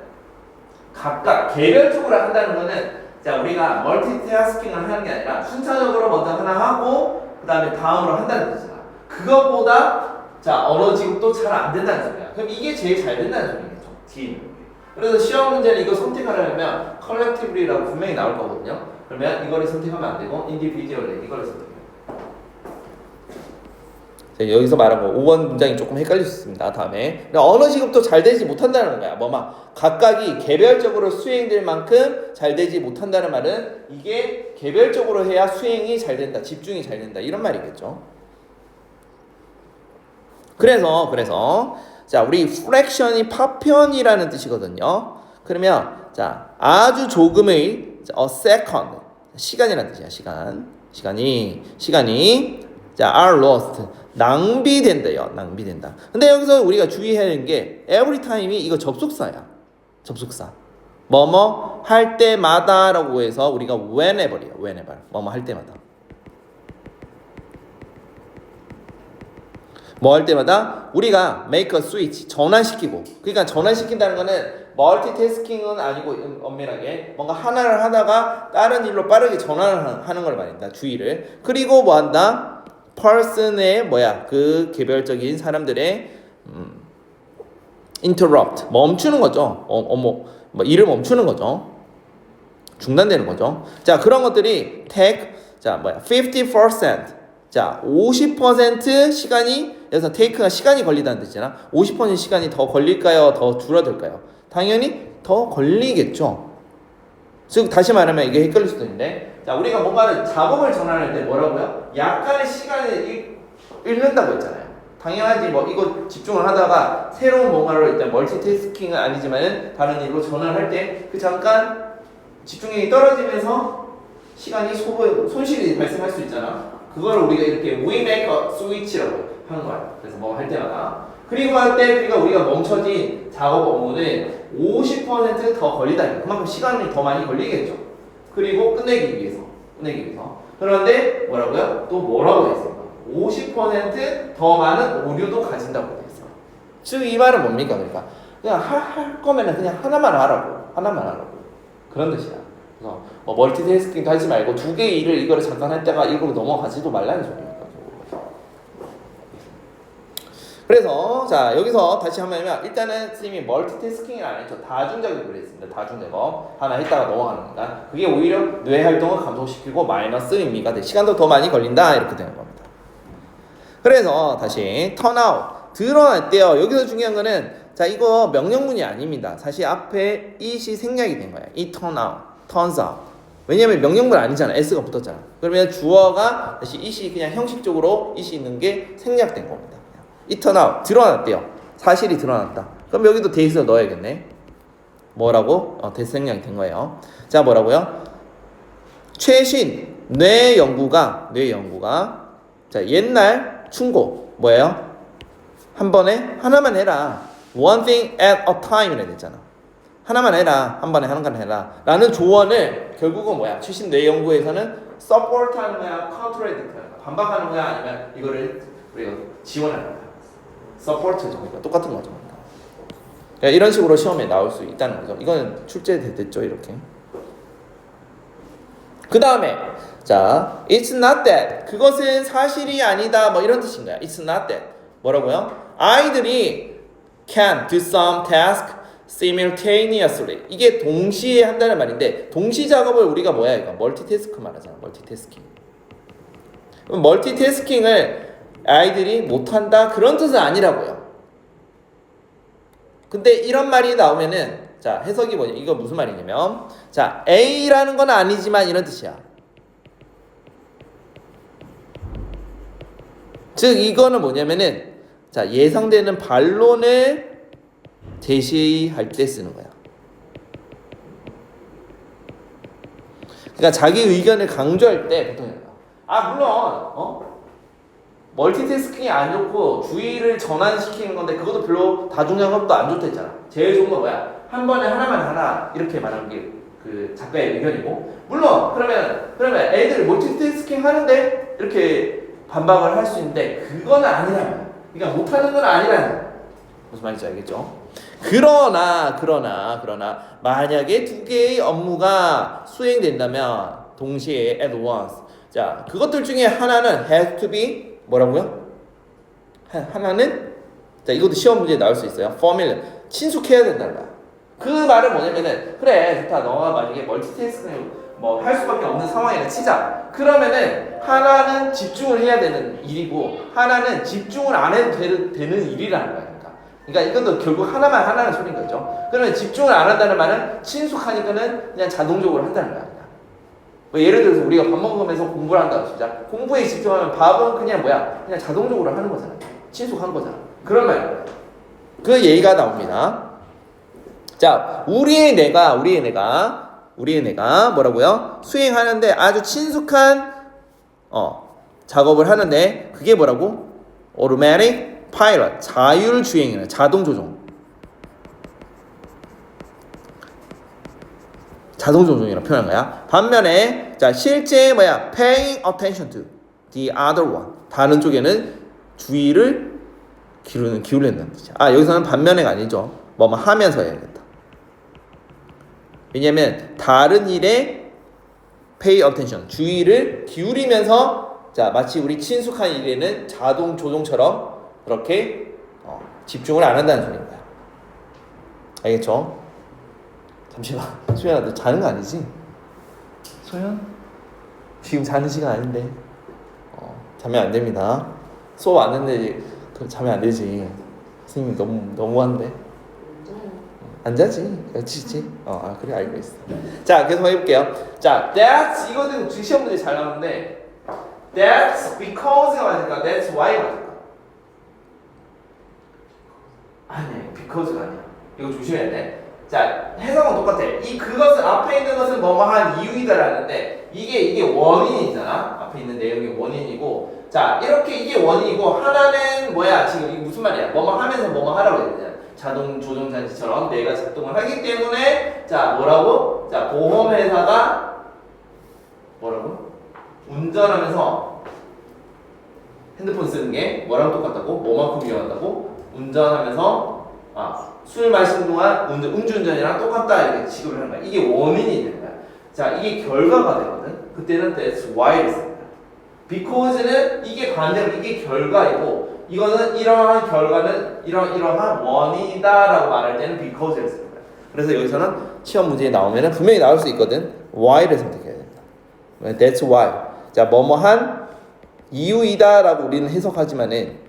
각각 개별적으로 한다는 거는 자 우리가 멀티태스킹을 하는 게 아니라 순차적으로 먼저 하나 하고 그 다음에 다음으로 한다는 뜻이야. 그것보다 자 어느 직업도 잘 안 된다는 소리야. 그럼 이게 제일 잘 된다는 소리겠죠. 뒤에. 그래서 시험 문제는 이거 선택하려면 collectively라고 분명히 나올 거거든요. 그러면 이거를 선택하면 안 되고 individually 이거를 선택해요. 여기서 말한 거 5번 문장이 조금 헷갈릴 수 있습니다. 다음에 어느 직업도 잘 되지 못한다는 거야. 각각이 개별적으로 수행될 만큼 잘 되지 못한다는 말은 이게 개별적으로 해야 수행이 잘 된다, 집중이 잘 된다 이런 말이겠죠. 그래서 자 우리 fraction이 파편이라는 뜻이거든요. 그러면 자 아주 조금의 a second 시간이라는 뜻이야. 시간. 시간이 자, are lost. 낭비된대요. 낭비된다. 근데 여기서 우리가 주의해야 하는 게 every time이 이거 접속사야. 접속사. 뭐뭐 할 때마다라고 해서 우리가 whenever이야. whenever. 뭐뭐 할 때마다. 뭐 할 때마다 우리가 make a switch 전환시키고, 그러니까 전환시킨다는 거는 멀티태스킹은 아니고 엄밀하게 뭔가 하나를 하다가 다른 일로 빠르게 전환을 하는 걸 말입니다. 주의를. 그리고 뭐 한다? person의 그 개별적인 사람들의 interrupt 멈추는 거죠. 일을 멈추는 거죠. 중단되는 거죠. 자, 그런 것들이 take 50% 자, 50% 시간이, 여기서 take가 시간이 걸리다는 뜻이잖아. 50% 시간이 더 걸릴까요? 더 줄어들까요? 당연히 더 걸리겠죠. 즉, 다시 말하면 이게 헷갈릴 수도 있는데, 자, 우리가 뭔가를 작업을 전환할 때 뭐라고요? 약간의 시간을 잃는다고 했잖아요. 당연하지, 이거 집중을 하다가 새로운 뭔가로 일단 멀티태스킹은 아니지만은 다른 일로 전환할 때 그 잠깐 집중력이 떨어지면서 시간이 손실이 발생할 수 있잖아. 그걸 우리가 이렇게 we make a switch라고 하는 거야. 그래서 뭐 할 때마다. 그리고 할 때 우리가 멈춰진 작업 업무는 50%더 걸리다. 그만큼 시간이 더 많이 걸리겠죠. 그리고 끝내기 위해서. 그런데 뭐라고요? 또 뭐라고 했어요? 50%더 많은 오류도 가진다고 했어요. 즉 이 말은 뭡니까? 그러니까 그냥 할 거면은 그냥 하나만 하라고. 그런 뜻이야. 그래서 멀티태스킹도 하지 말고 두 개의 일을 이거를 잠깐 했다가 이걸로 넘어가지도 말라는 소리입니다. 그래서 자, 여기서 다시 한번 하면 일단은 선생님이 멀티태스킹을 안 했죠. 다중작업을 했습니다. 다중작업 하나 했다가 넘어가는 거니까 그게 오히려 뇌 활동을 감소시키고 마이너스 의미가 돼. 시간도 더 많이 걸린다 이렇게 되는 겁니다. 그래서 다시 turn out 드러났대요. 여기서 중요한 거는 자, 이거 명령문이 아닙니다. 사실 앞에 it이 생략이 된 거야. 이 turn out, turns out. 왜냐면 명령문 아니잖아. s가 붙었잖아. 그러면 주어가 다시 it이 그냥 형식적으로 it이 있는 게 생략된 겁니다. 이 turn out 드러났대요. 사실이 드러났다. 그럼 여기도 데이스를 넣어야겠네. 뭐라고? 데이스 생략이 된 거예요. 자, 뭐라고요? 최신 뇌 연구가 자, 옛날 충고 뭐예요? 한 번에 하나만 해라. One thing at a time이라 됐잖아. 하나만 해라. 한 번에 하는 건 해라. 라는 조언을 결국은 뭐야? 최신 뇌 연구에서는 support 하는 거야? contradict 하는 거야? 반박하는 거야? 아니면 이거를 우리가 지원하는 거야? support죠. 그러니까 똑같은 거죠. 그러니까 이런 식으로 시험에 나올 수 있다는 거죠. 이거는 출제됐죠. 이렇게. 그 다음에 자, it's not that 그것은 사실이 아니다 뭐 이런 뜻인가요? It's not that 뭐라고요? 아이들이 can do some task simultaneously 이게 동시에 한다는 말인데 동시 작업을 우리가 뭐야 이거 멀티태스크 말하잖아. 멀티태스킹. 그럼 멀티태스킹을 아이들이 못한다 그런 뜻은 아니라고요. 근데 이런 말이 나오면은 자, 해석이 뭐냐? 이거 무슨 말이냐면 자, A라는 건 아니지만 이런 뜻이야. 즉 이거는 뭐냐면은 자, 예상되는 반론을 제시할 때 쓰는 거야. 그러니까 자기 의견을 강조할 때 보통 물론 멀티태스킹이 안 좋고 주의를 전환시키는 건데 그것도 별로 다중작업도 안 좋다 했잖아. 제일 좋은 건 뭐야? 한 번에 하나만 하라 이렇게 말하는 게 그 작가의 의견이고 물론 그러면 애들 멀티태스킹 하는데 이렇게 반박을 할 수 있는데 그건 아니라는 거야. 그러니까 못하는 건 아니라는 거야. 무슨 말인지 알겠죠? 그러나 만약에 두 개의 업무가 수행된다면 동시에 at once 자, 그것들 중에 하나는 has to be 뭐라고요? 하나는 자, 이것도 시험 문제에 나올 수 있어요. formula 친숙해야 된다는 거야. 그 말은 뭐냐면은 그래 좋다 너가 만약에 멀티태스킹을 뭐 할 수밖에 없는 상황이라 치자. 그러면은 하나는 집중을 해야 되는 일이고 하나는 집중을 안 해도 되는 일이라는 거야. 그러니까 이것도 결국 하나만 하라는 소리인 거죠. 그러면 집중을 안 한다는 말은 친숙하니까는 그냥 자동적으로 한다는 거야. 뭐 예를 들어서 우리가 밥 먹으면서 공부를 한다고 치자. 공부에 집중하면 밥은 그냥 뭐야? 그냥 자동적으로 하는 거잖아. 친숙한 거잖아. 그런 말이에요. 그 얘기가 나옵니다. 자, 우리의 뇌가 뭐라고요? 수행하는데 아주 친숙한 작업을 하는데 그게 뭐라고? automatic pilot, 자율주행이라 자동 조종. 자동 조종이라고 표현한 거야. 반면에 자 실제 paying attention to the other one, 다른 쪽에는 주의를 기울인다는 뜻이야. 여기서는 반면에가 아니죠. 뭐뭐 하면서 해야겠다. 왜냐면 다른 일에 pay attention, 주의를 기울이면서 자 마치 우리 친숙한 일에는 자동 조종처럼 그렇게 집중을 안 한다는 소리입니다. 알겠죠? 잠시만, 소연아, 너 자는 거 아니지? 소연? 지금 자는 시간 아닌데. 자면 안 됩니다. 수업 왔는데 자면 안 되지. 선생님 너무한데. 안 자지? 그렇지. 그래, 알고 있어. 자, 계속 해볼게요. 자, that's 이거는 시험 문제 잘 나오는데 that's because가 맞을까? that's why가 맞을까? 아니, because가 아니야. 이거 조심해야 돼. 자, 해석은 똑같아. 그것은 앞에 있는 것은 뭐뭐한 이유이다라는데 이게 원인이잖아. 앞에 있는 내용이 원인이고, 자 이렇게 이게 원인이고 하나는 뭐야? 지금 이게 무슨 말이야? 뭐뭐 하면서 뭐뭐 하라고 해야 되냐? 자동 조종 장치처럼 뇌가 작동을 하기 때문에 자 뭐라고? 자 보험회사가 뭐라고? 운전하면서 핸드폰 쓰는 게 뭐랑 똑같다고? 뭐만큼 위험하다고? 운전하면서 술 마시는 동안 음주운전이랑 똑같다 이렇게 취급을 하는 거야. 이게 원인이 되는 거야. 자, 이게 결과가 되거든. 그때는 that's why를 씁니다. because는 이게 반대로 이게 결과이고 이거는 이러한 결과는 이러한 원인이다라고 말할 때는 because를 쓰는 거야. 그래서 여기서는 시험 문제에 나오면은 분명히 나올 수 있거든. why를 선택해야 된다. that's why. 자, 뭐뭐한 이유이다라고 우리는 해석하지만은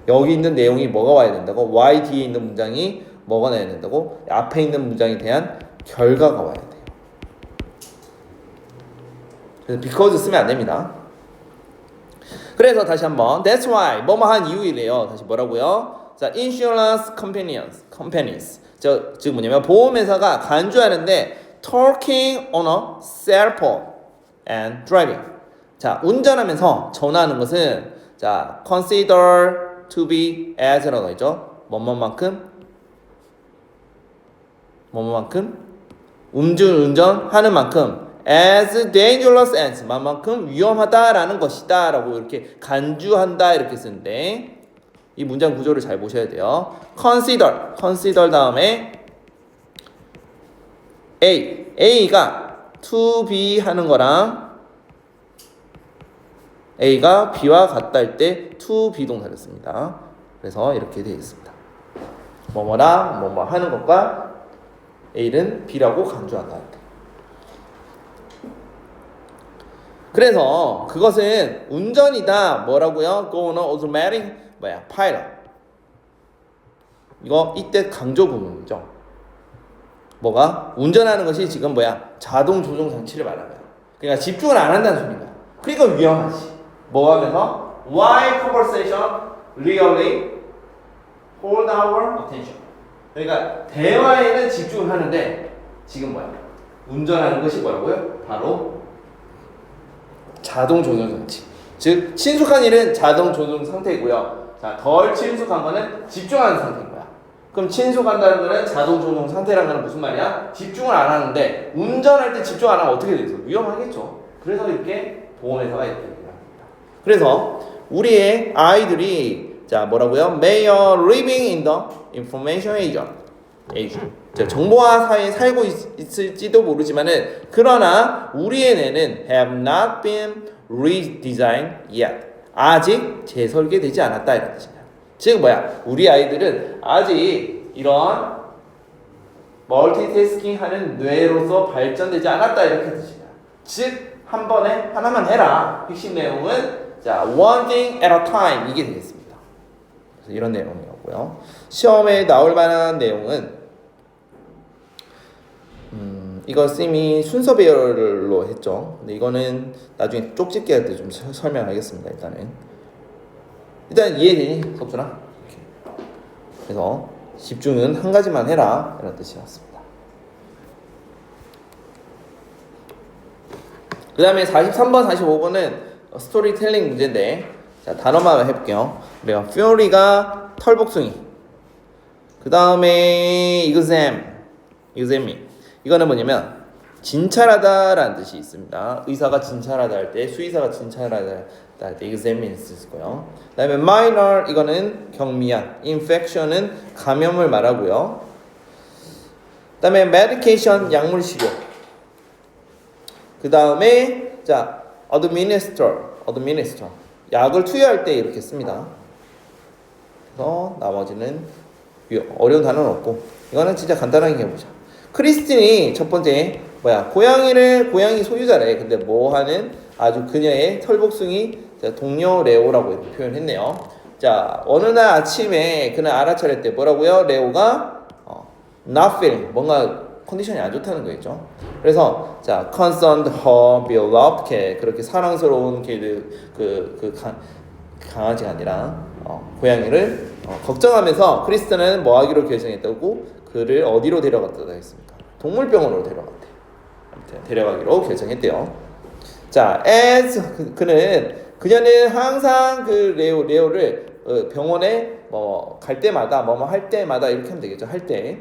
여기 있는 내용이 뭐가 와야 된다고? Y 뒤에 있는 문장이 뭐가 나야 된다고? 앞에 있는 문장에 대한 결과가 와야 돼요. 그래서 because 쓰면 안 됩니다. 그래서 다시 한번 that's why 뭐뭐한 이유이래요. 다시 뭐라고요? 자, insurance companies 즉 뭐냐면 보험회사가 간주하는데 talking on a cell phone and driving. 자, 운전하면서 전화하는 것은 자, consider to be as라고 했죠. 뭐뭐만큼 운전하는 만큼 as dangerous as 만큼 위험하다라는 것이다 라고 이렇게 간주한다 이렇게 쓰는데 이 문장 구조를 잘 보셔야 돼요. consider 다음에 A가 to be 하는 거랑 A가 B와 같다 할 때 to be 동사를 씁니다. 그래서 이렇게 되어 있습니다. 뭐뭐랑 뭐뭐 하는 것과 A는 B라고 간주한다. 그래서 그것은 운전이다. 뭐라고요? Go on automatic pilot. 이거 이때 강조 부분이죠. 뭐가? 운전하는 것이 지금 자동 조종 장치를 말하는 거야. 그러니까 집중을 안 한다는 소리인 거야. 그러니까 위험하지. 뭐 하면서? Why conversation really hold our attention. 그러니까 대화에는 집중을 하는데 지금 운전하는 것이 뭐라고요? 바로 자동 조종 장치. 즉 친숙한 일은 자동 조종 상태이고요. 자, 덜 친숙한 거는 집중하는 상태인 거야. 그럼 친숙한다는 거는 자동 조종 상태라는 거는 무슨 말이야? 집중을 안 하는데 운전할 때 집중 안 하면 어떻게 되겠어? 위험하겠죠. 그래서 이렇게 보험회사가 이렇게 합니다. 그래서 우리의 아이들이 자 뭐라고요? May are living in the information age. 자, 정보화 사회에 살고 있을지도 모르지만은 그러나 우리의 뇌는 have not been redesigned yet. 아직 재설계되지 않았다 이런 뜻이야. 즉 우리 아이들은 아직 이런 멀티태스킹 하는 뇌로서 발전되지 않았다 이렇게 뜻이야. 즉 한 번에 하나만 해라. 핵심 내용은 자 one thing at a time 이게 되겠습니다. 그래서 이런 내용이었고요. 시험에 나올 만한 내용은 이거 쌤이 순서 배열로 했죠. 근데 이거는 나중에 쪽집게 할 때 좀 설명하겠습니다. 일단 이해되니? 석준아? 그래서 집중은 한 가지만 해라 이런 뜻이었습니다. 그 다음에 43번, 45번은 스토리텔링 문제인데, 자, 단어만 해볼게요. 우리가 fury가 털복숭이. 그 다음에 examine. 이거는 뭐냐면, 진찰하다라는 뜻이 있습니다. 의사가 진찰하다 할 때, 수의사가 진찰하다 할 때 examine 쓰고요. 그 다음에 minor, 이거는 경미한. infection은 감염을 말하고요. 그 다음에 medication, 약물 치료. 그 다음에 자 administer 약을 투여할 때 이렇게 씁니다. 그래서 나머지는 어려운 단어는 없고 이거는 진짜 간단하게 해보자. 크리스틴이 첫 번째 고양이 소유자래. 근데 뭐하는 아주 그녀의 털복숭이 동료 레오라고 이렇게 표현했네요. 자, 어느 날 아침에 그날 알아차릴 때 뭐라고요? 레오가 not feeling, 뭔가 컨디션이 안 좋다는 거겠죠. 그래서 자, concerned her beloved cat, 그렇게 사랑스러운 강아지가 아니라 고양이를 걱정하면서 크리스틴은 뭐 하기로 결정했다고? 그를 어디로 데려갔다 했습니까? 동물병원으로 데려갔대. 아무튼 데려가기로 결정했대요. 자, as 그녀는 항상 그 레오를 병원에 갈 때마다 할 때마다 이렇게 하면 되겠죠. 할 때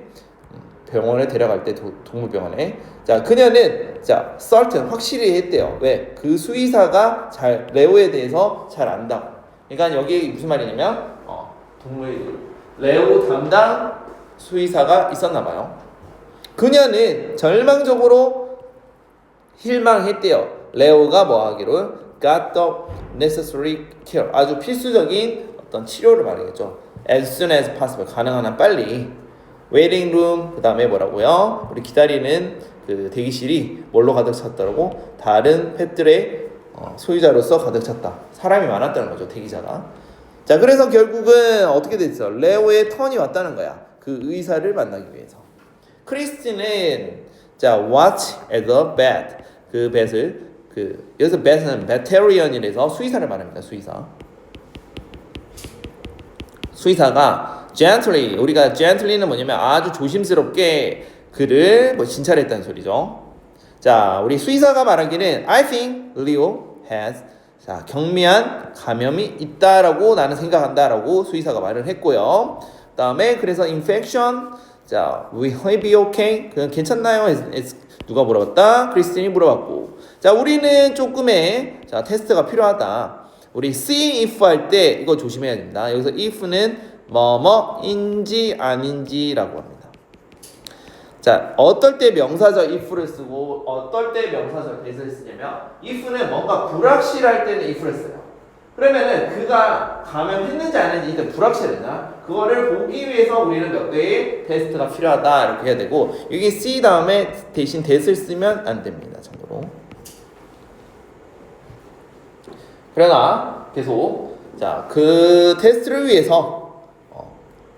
병원에 데려갈 때 동물병원에 자 그녀는 certain 확실히 했대요. 왜? 그 수의사가 레오에 대해서 잘 안다고. 그러니까 여기 무슨 말이냐면 레오 담당 수의사가 있었나 봐요. 그녀는 절망적으로 실망했대요. 레오가 뭐 하기로 got the necessary care, 아주 필수적인 어떤 치료를 말하겠죠. as soon as possible, 가능한 한 빨리. 웨이팅 룸, 그 다음에 뭐라고요? 우리 기다리는 그 대기실이 뭘로 가득 찼더라고? 다른 펫들의 소유자로서 가득 찼다. 사람이 많았다는 거죠, 대기자가. 자, 그래서 결국은 어떻게 됐어? 레오의 턴이 왔다는 거야. 그 의사를 만나기 위해서. 크리스틴은 watch at the bed. 그 뱃을 여기서 뱃은 베테리언이라서 수의사를 말합니다. 수의사가 gently, 우리가 gently는 뭐냐면 아주 조심스럽게 그를 진찰했다는 소리죠. 자, 우리 수의사가 말하기는 I think Leo has 경미한 감염이 있다라고 나는 생각한다라고 수의사가 말을 했고요. 그 다음에 그래서 infection, will be okay? 그냥 괜찮나요? 누가 물어봤다? 크리스틴이 물어봤고. 자, 우리는 조금의 테스트가 필요하다. 우리 see if 할 때 이거 조심해야 됩니다. 여기서 if는 뭐뭐인지 아닌지라고 합니다. 자, 어떨 때 명사절 if를 쓰고 어떨 때 명사절 that을 쓰냐면 if는 뭔가 불확실할 때는 if를 써요. 그러면은 그가 감염했는지 안 했는지 일단 불확실하잖아. 그거를 보기 위해서 우리는 몇 개의 테스트가 필요하다 이렇게 해야 되고, 여기 see 다음에 대신 that을 쓰면 안 됩니다. 참고로. 그러나 계속 그 테스트를 위해서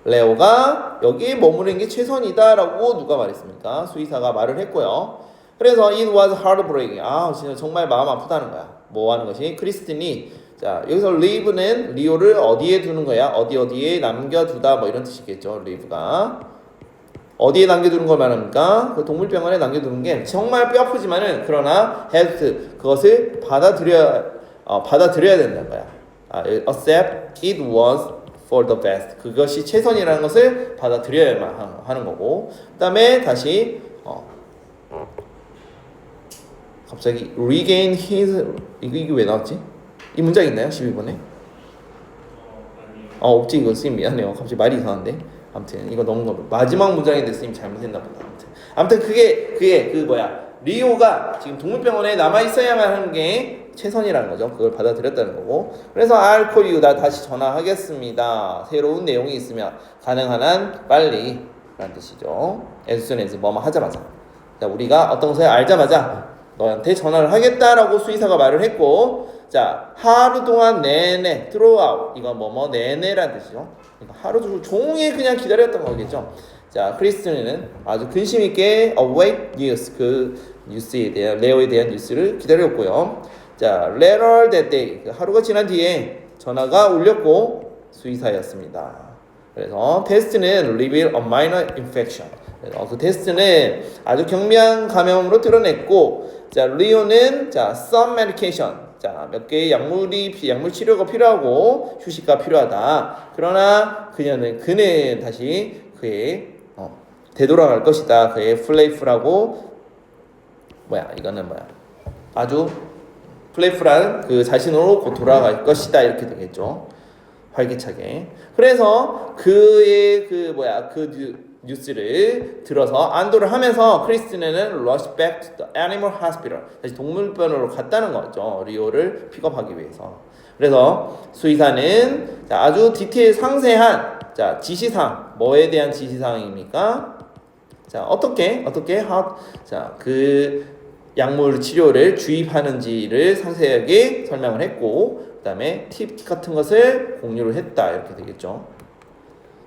레오가 여기에 머무르는 게 최선이다라고 누가 말했습니까? 수의사가 말을 했고요. 그래서 it was heartbreaking. 진짜 정말 마음 아프다는 거야. 뭐 하는 것이? 크리스틴이 여기서 leave는 리오를 어디에 두는 거야? 어디에 남겨두다 뭐 이런 뜻이겠죠. leave가 어디에 남겨두는 걸 말합니까? 그 동물병원에 남겨두는 게 정말 뼈 아프지만은 그러나 had 그것을 받아들여야 된다는 거야. accept it was for the best. 그것이 최선이라는 것을 받아들여야만 하는 거고. 그 다음에 다시 갑자기 regain his 이게 왜 나왔지? 이 문장 있나요? 12번에? 없지. 이거 선생님 미안해요. 갑자기 말이 이상한데. 아무튼 이거 너무 마지막 문장인데 선생님 잘못했나 보다. 아무튼 그게 리오가 지금 동물병원에 남아 있어야만 하는 게 최선이라는 거죠. 그걸 받아들였다는 거고. 그래서 I'll call you, 나 다시 전화하겠습니다. 새로운 내용이 있으면 가능한 한 빨리 라는 뜻이죠. as soon as 뭐뭐 하자마자. 우리가 어떤 것을 알자마자 너한테 전화를 하겠다라고 수의사가 말을 했고, 하루 동안 내내 throughout, 이건 뭐뭐 내내라는 뜻이죠. 그러니까 하루 종일 그냥 기다렸던 거겠죠. 크리스틴은 아주 근심 있게 await news, 그 뉴스에 대한 레오에 대한 뉴스를 기다렸고요. later that day, 하루가 지난 뒤에 전화가 울렸고 수의사였습니다. 그래서 테스트는 reveal a minor infection, 그 테스트는 아주 경미한 감염으로 드러냈고, 자 리오는 자 some medication, 자 몇 개의 약물 치료가 필요하고 휴식가 필요하다. 그러나 그는 다시 그의 되돌아갈 것이다. 그의 플레이풀하고 이거는 아주 플레이풀한 그 자신으로 곧 돌아갈 것이다. 이렇게 되겠죠. 활기차게. 그래서 그의 그 뉴스를 들어서 안도를 하면서 크리스티네는 rush back to the animal hospital, 다시 동물병원으로 갔다는 거죠. 리오를 픽업하기 위해서. 그래서 수의사는 아주 디테일 상세한 지시사항, 뭐에 대한 지시사항입니까? 어떻게 그 약물 치료를 주입하는지를 상세하게 설명을 했고, 그 다음에 팁 같은 것을 공유를 했다. 이렇게 되겠죠.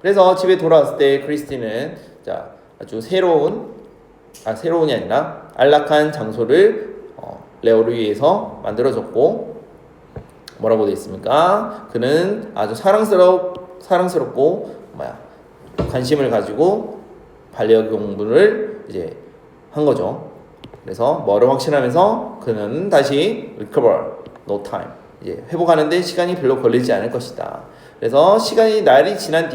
그래서 집에 돌아왔을 때 크리스티는 아주 새로운이 아니라 안락한 장소를 레오를 위해서 만들어줬고, 뭐라고 되어 있습니까? 그는 아주 사랑스럽고 관심을 가지고 반려동물을 이제 한 거죠. 그래서 뭐를 확신하면서 그는 다시 recover, no time, 이제 회복하는데 시간이 별로 걸리지 않을 것이다. 그래서 며칠이 지난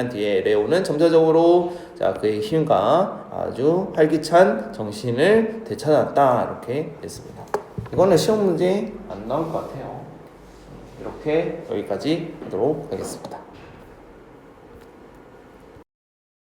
뒤에 레오는 점차적으로 그의 힘과 아주 활기찬 정신을 되찾았다. 이렇게 됐습니다. 이거는 시험 문제 안 나올 것 같아요. 이렇게 여기까지 하도록 하겠습니다.